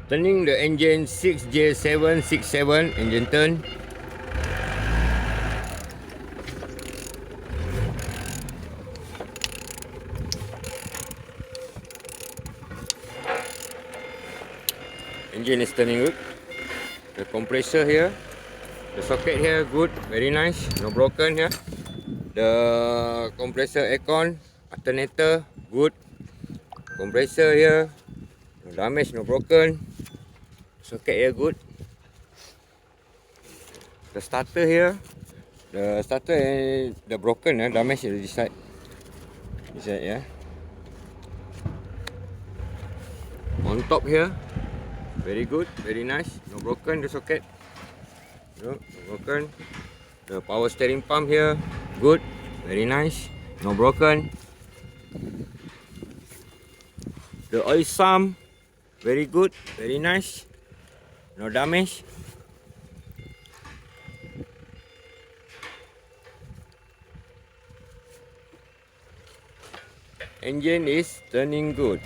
Turning the engine 6J767 engine turn. Engine is turning good. The compressor here, the socket here good, very nice, no broken here. The compressor aircon, alternator good. Compressor here, no damage, no broken. Socket here good. The starter here, the starter and the broken, damage is this side. This side, yeah. On top here, very good, very nice, no broken the socket. No broken. The power steering pump here, good, very nice, no broken. The oil sump, very good, very nice, no damage. Engine is turning good.